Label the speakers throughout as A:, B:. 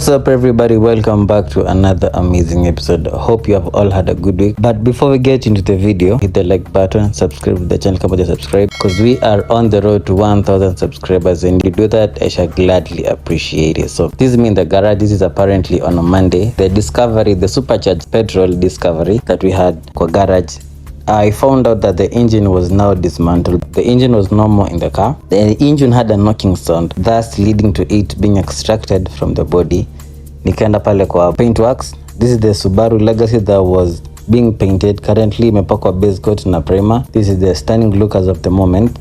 A: What's up everybody, welcome back to another amazing episode. Hope you have all had a good week, but before we get into the video, hit the like button, subscribe to the channel kama subscribe, because we are on the road to 1000 subscribers, and you do that I shall gladly appreciate it. So this is me in the garage. This is apparently on a Monday, the supercharged petrol discovery that we had kwa garage. I found out that the engine was now dismantled. The engine was no more in the car. The engine had a knocking sound, thus leading to it being extracted from the body. Nikaenda pale kwa paintworks. This is the Subaru Legacy that was being painted. Currently imepakwa base coat na primer. This is the stunning look as of the moment.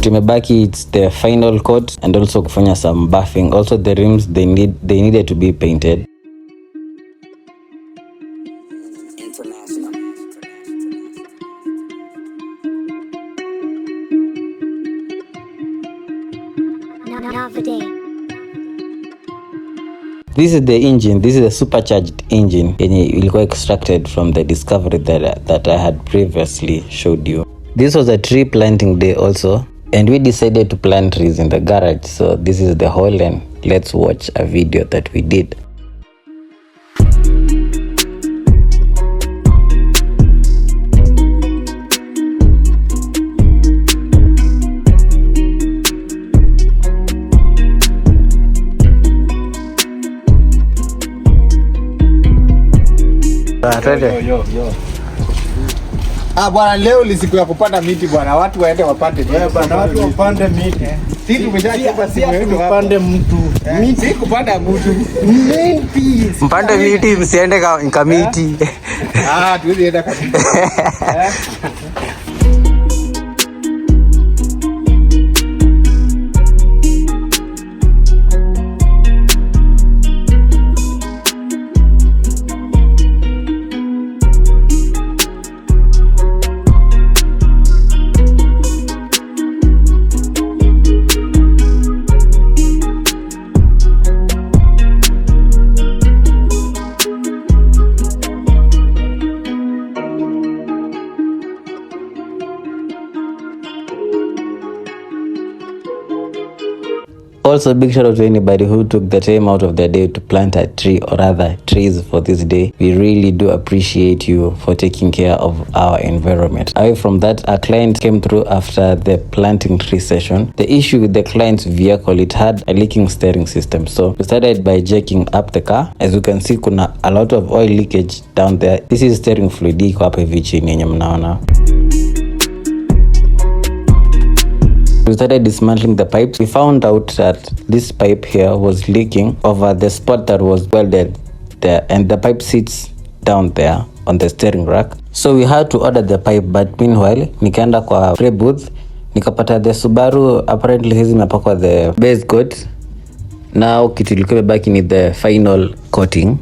A: Tumebaki, it's the final coat and also kufanya some buffing. Also the rims, they needed to be painted. This is the engine. This is a supercharged engine yenye ilikuwa extracted from the discovery that I had previously showed you. This was a tree planting day also, and we decided to plant trees in the garage. So this is the whole, and let's watch a video that we did.
B: Bwana, leo ni siku ya kupanda miti bwana. Watu waende wapande miti.
C: Bwana, watu wapande miti.
B: Sisi tumeshachapa siku yetu hapa.
C: Wapande mtu.
B: Miti si kupanda mtu. Miti.
A: Mpande miti, msiende kamiti.
B: Tuwezi enda kamiti.
A: Also, big shout out to anybody who took the time out of their day to plant a tree or rather trees for this day. We really do appreciate you for taking care of our environment. Away from that, our client came through after the planting tree session. The issue with the client's vehicle, it had a leaking steering system. So we started by jacking up the car. As you can see, kuna a lot of oil leakage down there. This is steering fluid iko hapa hivi chini yenye mnaona. We started dismantling the pipes. We found out that this pipe here was leaking over the spot that was welded there, and the pipe sits down there on the steering rack. So we had to order the pipe, but meanwhile nikaenda kwa spray booth nikapata the Subaru apparently hizi imepakwa the base coat. Now kitu ilikuwa imebaki ni the final coating.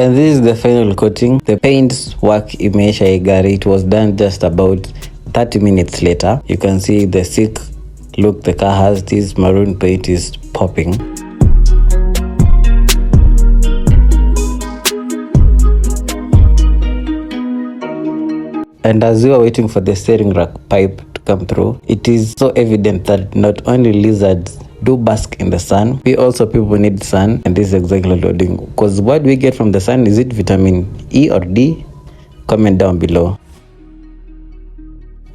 A: And this is the final coating. The paint work imeisha hii gari. It was done just about 30 minutes later. You can see the sick look the car has. This maroon paint is popping. And as we were waiting for the steering rack pipe to come through, it is so evident that not only lizards do bask in the sun, we also people need sun, and this is exactly loading. Because what we get from the sun, is it vitamin E or D? Comment down below.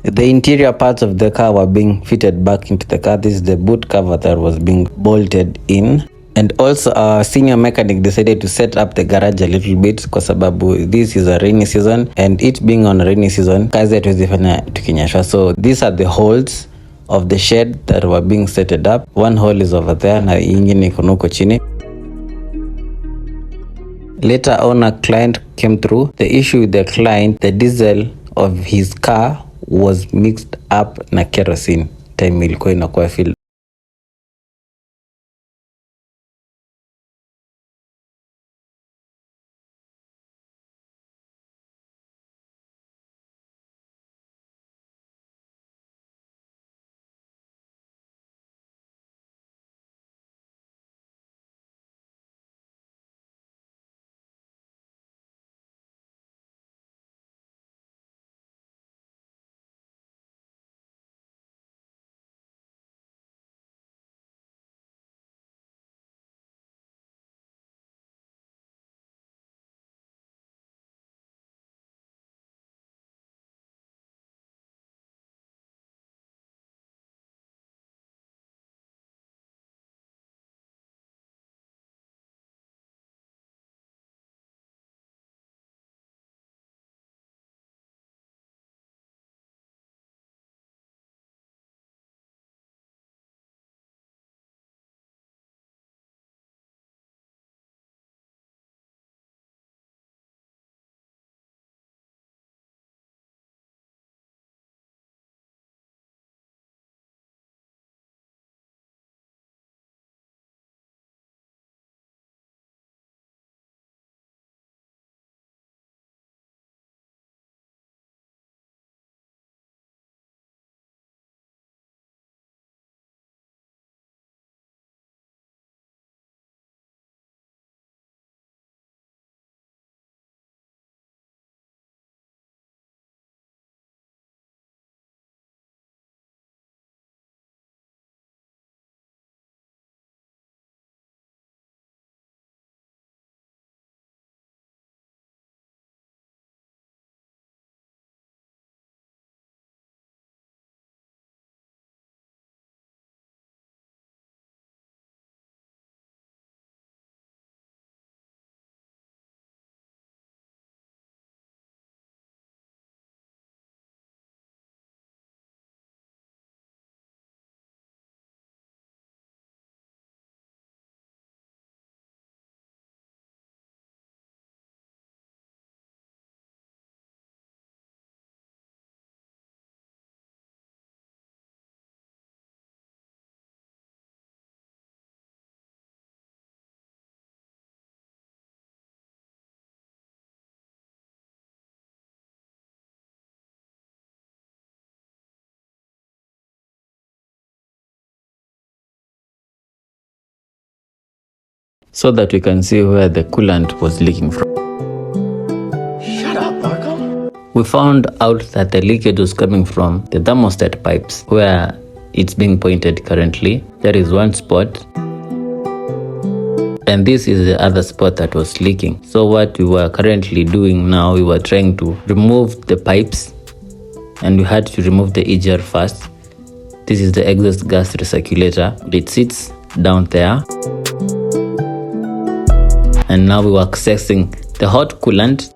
A: The interior parts of the car were being fitted back into the car. This is the boot cover that was being bolted in. And also our senior mechanic decided to set up the garage a little bit kwa sababu this is a rainy season, and it being on a rainy season, kazi hatuwezifanya tukinyesha. So these are the holes of the shed that were being set up. One hole is over there na ingine iko huko chini. Later on, a client came through. The issue with the client, the diesel of his car was mixed up na kerosene. Time ilikuwa inakuwa filled. so that we can see where the coolant was leaking from.
B: Shut up, Marco.
A: We found out that the leakage was coming from the thermostat pipes, where it's being pointed currently. There is one spot, and this is the other spot that was leaking. So what we were currently doing now, we were trying to remove the pipes, and we had to remove the EGR first. This is the exhaust gas recirculator. It sits down there. And now we were accessing the hot coolant.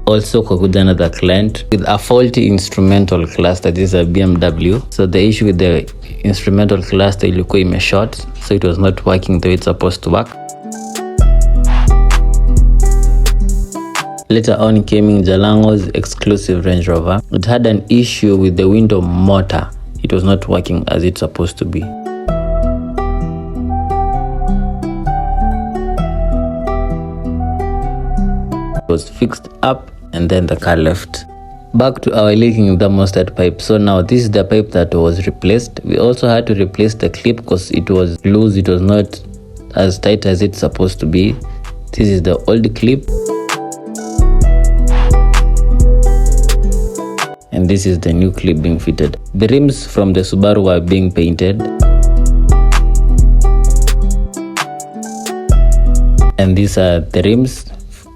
A: Also kukuja another client with a faulty instrumental cluster. This is a BMW. So the issue with the instrumental cluster ilikuwa imeshort, so it was not working the way it's supposed to work. Later on came in JALANG'OS exclusive Range Rover. It had an issue with the window motor. It was not working as it's supposed to be. It was fixed up, and then the car left. Back to our leaking thermostat pipe. So now this is the pipe that was replaced. We also had to replace the clip because it was loose. It was not as tight as it's supposed to be. This is the old clip, and this is the new clip being fitted. The rims from the Subaru were being painted, and these are the rims.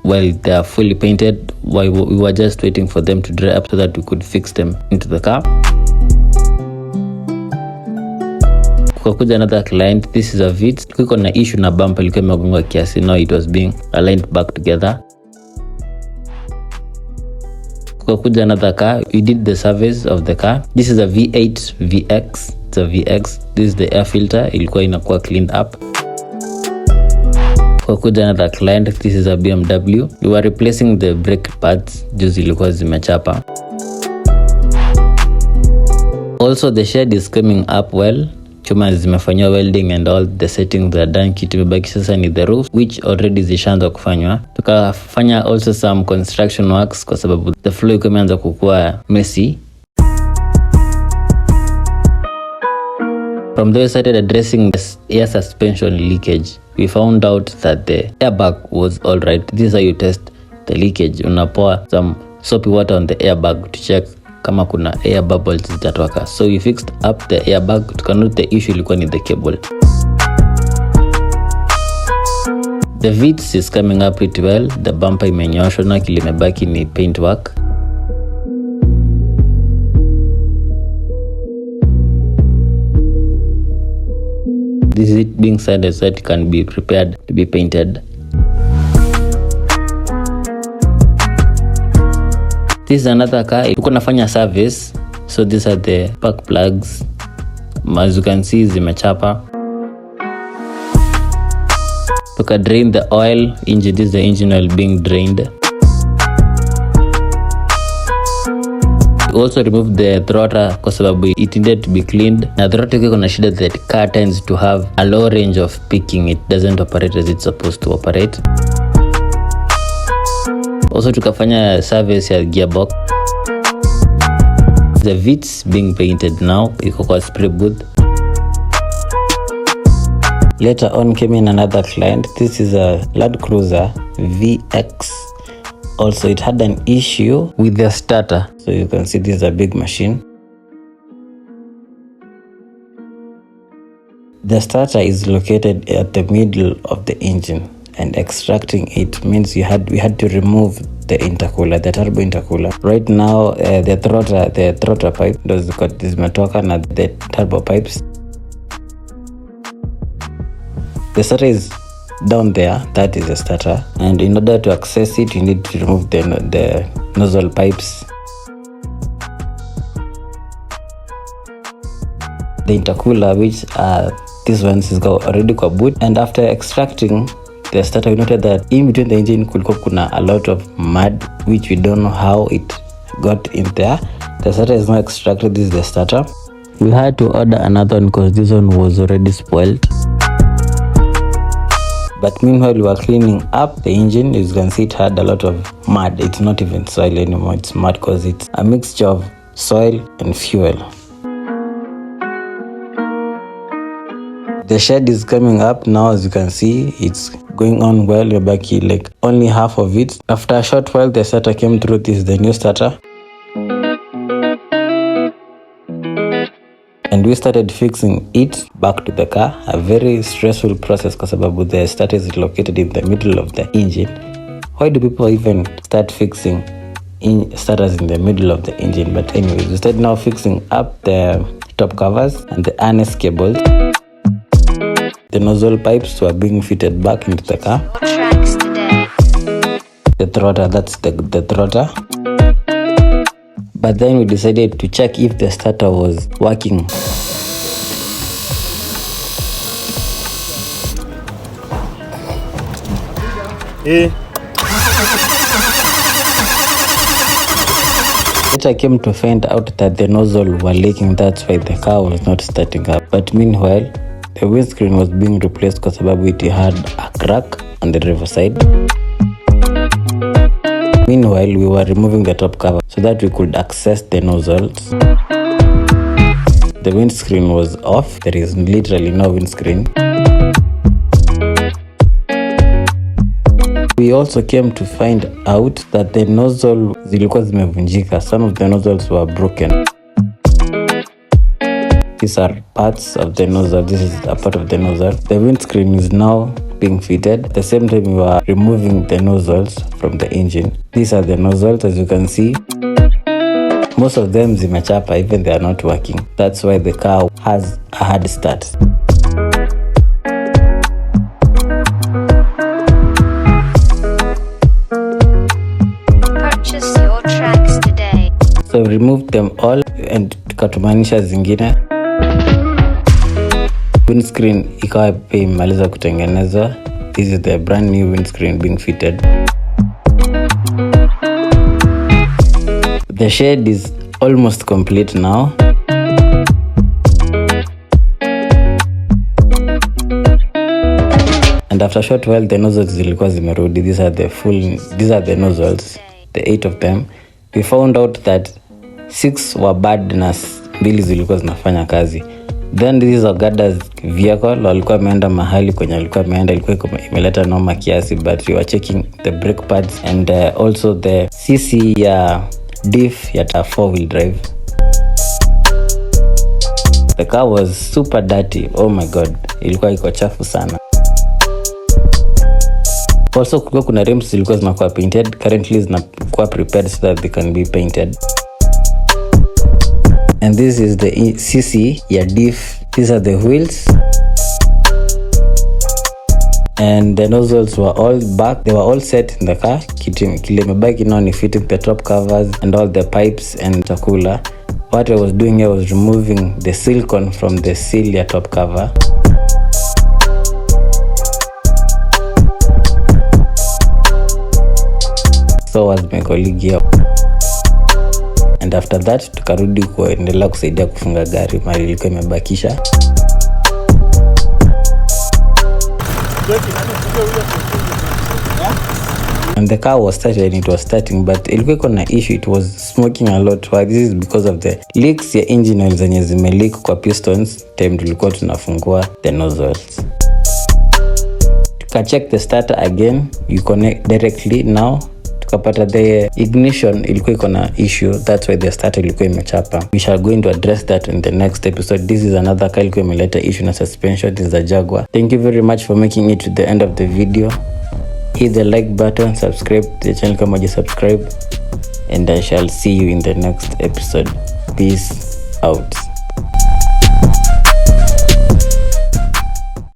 A: Well, they are fully painted. We were just waiting for them to dry up so that we could fix them into the car. Kukakuja another client. This is a Vitz. Kuko na issue na bumper ilikuwa imegongwa kiasi. Now it was being aligned back together. Kukakuja another car. We did the service of the car. This is a V8 VX. It's a VX. This is the air filter. Ilikuwa inakuwa cleaned up. Kukakuja another client. This is a BMW. We were replacing the brake pads. Juzi ilikuwa zimechapa. Also the shed is coming up well. Chuma zimefanywa welding and all the settings are done. Kitu imebaki sasa ni the roof, which already zishaanza kufanywa. Tukafanya also some construction works kwa sababu the floor iko imeanza kukua messy. From there we started addressing this air suspension leakage. We found out that the airbag was alright. This is how you test the leakage. Unapoa some soapy water on the airbag to check kama kuna air bubbles zitatoka. So we fixed up the airbag. Tukanote the issue ilikuwa ni the cable. The Vitz is coming up pretty well. The bumper imenyoshwa na kilimebaki ni paint work. This is it being said as that it can be prepared to be painted. This is another car. Tuko nafanya service. So these are the spark plugs. As you can see, zimechapa. Tuka drain the oil. This is the engine oil being drained. We also removed the throttle kwa sababu it needed to be cleaned. Na throttle iko na shida that car tends to have a low range of picking. It doesn't operate as it's supposed to operate. Also tukafanya service ya gearbox. The Vitz being painted now. Iko kwa spray booth. Later on came in another client. This is a Land Cruiser VX. Also it had an issue with the starter. So you can see this is a big machine. The starter is located at the middle of the engine, and extracting it means we had to remove the intercooler, the turbo intercooler. Right now the throttle pipe does got this metoka na the turbo pipes. The starter is down there. That is the starter, and in order to access it you need to remove the nozzle pipes. The intercooler, which these ones is already kwa boot, and after extracting the starter we noted that in between the engine kulikuwa kuna a lot of mud, which we don't know how it got in there. The starter is not extracted. This is the starter. We had to order another one because this one was already spoiled. But meanwhile we were cleaning up the engine. As you can see, it had a lot of mud. It's not even soil anymore, it's mud because it's a mixture of soil and fuel. The shed is coming up now. As you can see, it's going on well. We're back here, like only half of it. After a short while, the starter came through. This is the new starter. And we started fixing it back to the car. A very stressful process because the starter is located in the middle of the engine. Why do people even start fixing starters in the middle of the engine? But anyways, we started now fixing up the top covers and the harness cables. The nozzle pipes were being fitted back into the car. The throtter, that's the throtter. But then we decided to check if the starter was working. Later came to find out that the nozzle were leaking. That's why the car was not starting up. But meanwhile, the windscreen was being replaced because it had a crack on the driver's side. Meanwhile, we were removing the top cover so that we could access the nozzles. The windscreen was off. There is literally no windscreen. We also came to find out that the nozzle zilikuwa zimevunjika. Some of the nozzles were broken. These are parts of the nozzle. This is a part of the nozzle. The windscreen is now being fitted. At the same time, we were removing the nozzles from the engine. These are the nozzles, as you can see. Most of them zimechapa, even they are not working. That's why the car has a hard start.
C: Purchase your tracks today.
A: So we removed them all and tukatumanisha zingine. Windscreen ikawa pia imaliza kutengenezwa. This is the brand new windscreen being fitted. The shed is almost complete now. And after a short while, the nozzles zilikuwa zimerudi. These are the nozzles, the 8 of them. We found out that 6 were bad na 2 zilikuwa zinafanya kazi. Then this is Ogada's vehicle. Walikuwa wameenda mahali kwenye walikuwa wameenda, ilikuwa imeleta noma kiasi, but we were checking the brake pads and also the CC ya diff ya 4-wheel drive. The car was super dirty. Oh my god, ilikuwa iko chafu sana. Also kuna rims zilikuwa zinakuwa painted. Currently zinakuwa prepared so that they can be painted. And this is the CC ya diff. These are the wheels. And the nozzles were all back. They were all set in the car. Kile mebaki now ni fitting the top covers and all the pipes and chakula. What I was doing here was removing the silicone from the seal ya top cover. So was my colleague here. And after that tukarudi kuendelea kusaidia kufunga gari mali ilikuwa imebakisha. And the car was started and it was starting, but ilikuwa iko na issue. It was smoking a lot. Why? This is because of the leaks ya engine oil zenye zimeleak kwa pistons time tulikuwa tunafungua the nozzles. Tuka check the starter again. You connect directly now. Tukapata the ignition ilikuwa iko na issue. That's why the starter ilikuwa imechapa. We shall going to address that in the next episode. This is another car ilikuwa imeleta issue na suspension. This is a Jaguar. Thank you very much for making it to the end of the video. Hit the like button, subscribe to the channel kama subscribe, and I shall see you in the next episode. Peace out.